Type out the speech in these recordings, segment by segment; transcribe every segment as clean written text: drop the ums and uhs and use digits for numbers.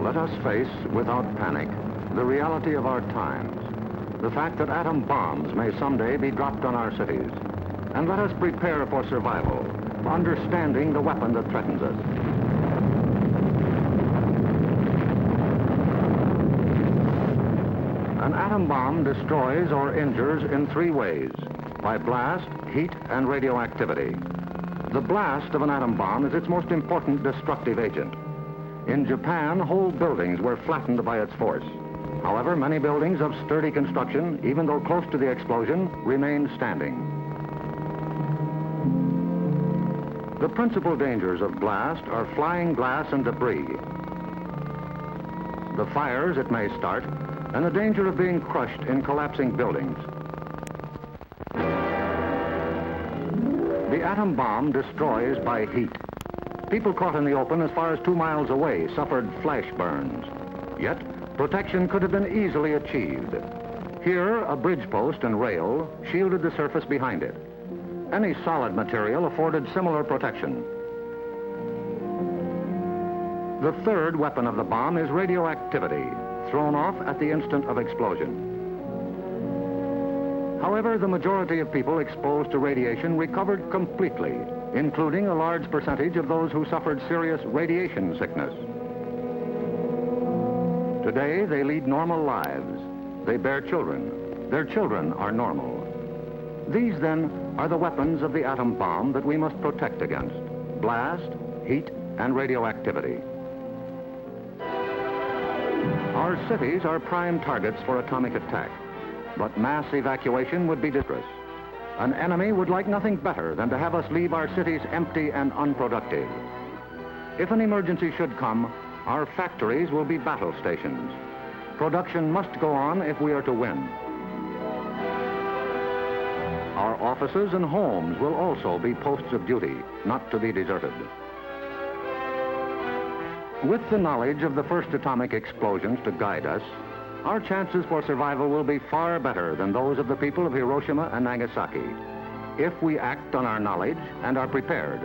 Let us face, without panic, the reality of our times. The fact that atom bombs may someday be dropped on our cities. And let us prepare for survival, for understanding the weapon that threatens us. An atom bomb destroys or injures in three ways: by blast, heat, and radioactivity. The blast of an atom bomb is its most important destructive agent. In Japan, whole buildings were flattened by its force. However, many buildings of sturdy construction, even though close to the explosion, remained standing. The principal dangers of blast are flying glass and debris, the fires it may start, and the danger of being crushed in collapsing buildings. The atom bomb destroys by heat. People caught in the open as far as 2 miles away suffered flash burns. Yet, protection could have been easily achieved. Here, a bridge post and rail shielded the surface behind it. Any solid material afforded similar protection. The third weapon of the bomb is radioactivity, thrown off at the instant of explosion. However, the majority of people exposed to radiation recovered completely, including a large percentage of those who suffered serious radiation sickness. Today, they lead normal lives. They bear children. Their children are normal. These, then, are the weapons of the atom bomb that we must protect against: blast, heat, and radioactivity. Our cities are prime targets for atomic attack, but mass evacuation would be disastrous. An enemy would like nothing better than to have us leave our cities empty and unproductive. If an emergency should come, our factories will be battle stations. Production must go on if we are to win. Our offices and homes will also be posts of duty, not to be deserted. With the knowledge of the first atomic explosions to guide us, our chances for survival will be far better than those of the people of Hiroshima and Nagasaki, if we act on our knowledge and are prepared.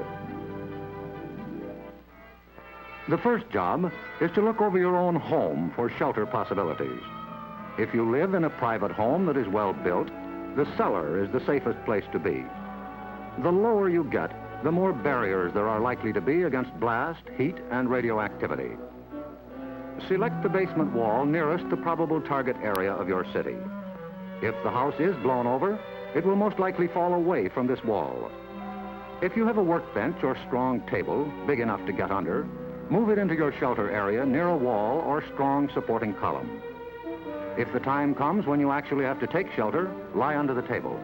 The first job is to look over your own home for shelter possibilities. If you live in a private home that is well built, the cellar is the safest place to be. The lower you get, the more barriers there are likely to be against blast, heat, and radioactivity. Select the basement wall nearest the probable target area of your city. If the house is blown over, it will most likely fall away from this wall. If you have a workbench or strong table big enough to get under, move it into your shelter area near a wall or strong supporting column. If the time comes when you actually have to take shelter, lie under the table.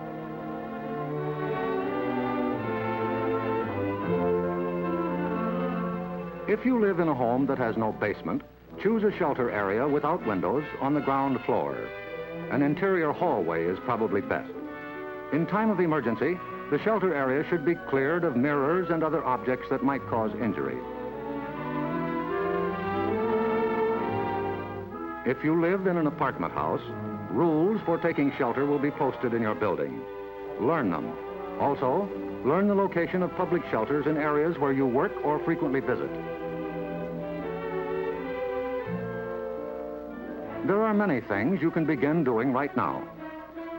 If you live in a home that has no basement, choose a shelter area without windows on the ground floor. An interior hallway is probably best. In time of emergency, the shelter area should be cleared of mirrors and other objects that might cause injury. If you live in an apartment house, rules for taking shelter will be posted in your building. Learn them. Also, learn the location of public shelters in areas where you work or frequently visit. There are many things you can begin doing right now.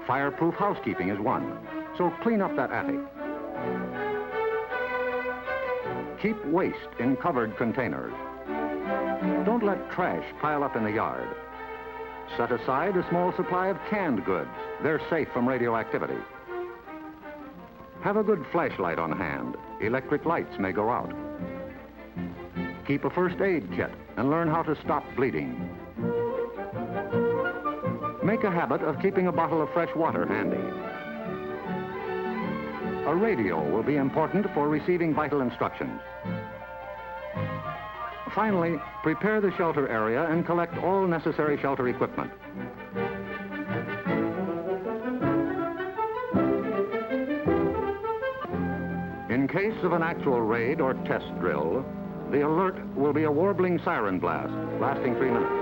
Fireproof housekeeping is one, so clean up that attic. Keep waste in covered containers. Don't let trash pile up in the yard. Set aside a small supply of canned goods. They're safe from radioactivity. Have a good flashlight on hand. Electric lights may go out. Keep a first aid kit and learn how to stop bleeding. Make a habit of keeping a bottle of fresh water handy. A radio will be important for receiving vital instructions. Finally, prepare the shelter area and collect all necessary shelter equipment. In case of an actual raid or test drill, the alert will be a warbling siren blast lasting 3 minutes.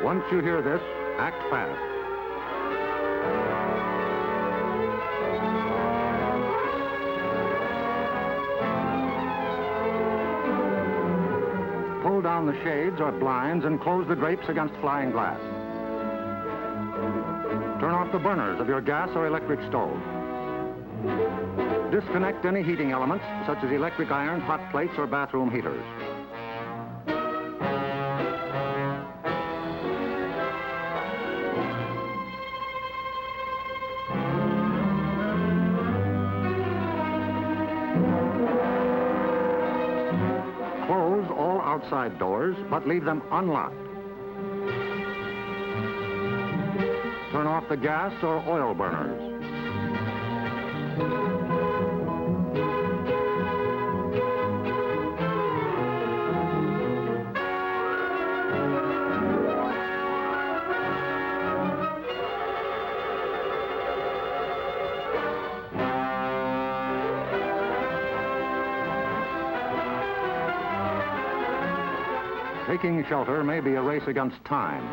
Once you hear this, act fast. pull down the shades or blinds and close the drapes against flying glass. Turn off the burners of your gas or electric stove. Disconnect any heating elements, such as electric irons, hot plates, or bathroom heaters. Close all outside doors, but leave them unlocked. Turn off the gas or oil burners. Taking shelter may be a race against time,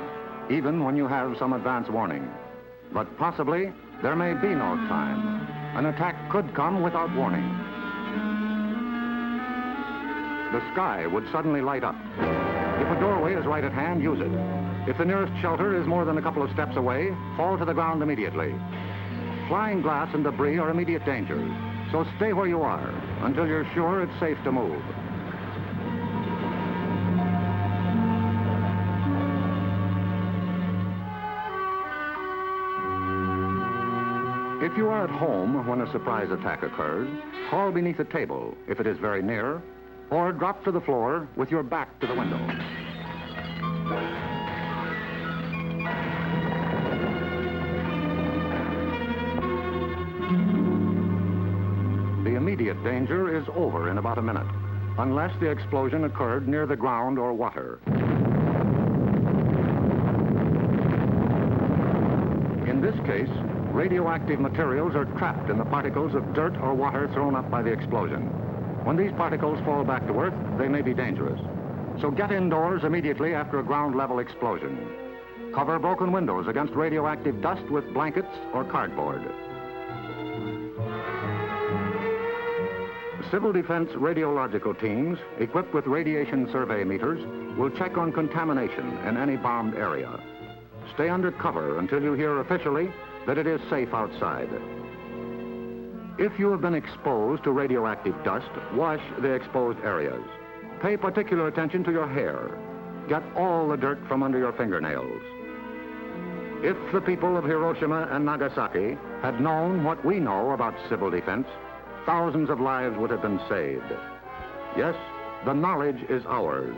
even when you have some advance warning. But possibly, there may be no time. An attack could come without warning. The sky would suddenly light up. If a doorway is right at hand, use it. If the nearest shelter is more than a couple of steps away, fall to the ground immediately. Flying glass and debris are immediate dangers, so stay where you are until you're sure it's safe to move. If you are at home when a surprise attack occurs, crawl beneath a table if it is very near, or drop to the floor with your back to the window. The immediate danger is over in about a minute, unless the explosion occurred near the ground or water. In this case, radioactive materials are trapped in the particles of dirt or water thrown up by the explosion. When these particles fall back to Earth, they may be dangerous. So get indoors immediately after a ground-level explosion. Cover broken windows against radioactive dust with blankets or cardboard. Civil Defense radiological teams, equipped with radiation survey meters, will check on contamination in any bombed area. Stay under cover until you hear officially that it is safe outside. If you have been exposed to radioactive dust, wash the exposed areas. Pay particular attention to your hair. Get all the dirt from under your fingernails. If the people of Hiroshima and Nagasaki had known what we know about civil defense, thousands of lives would have been saved. Yes, the knowledge is ours,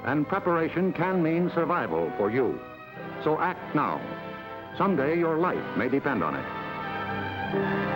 and preparation can mean survival for you. So act now. Someday your life may depend on it.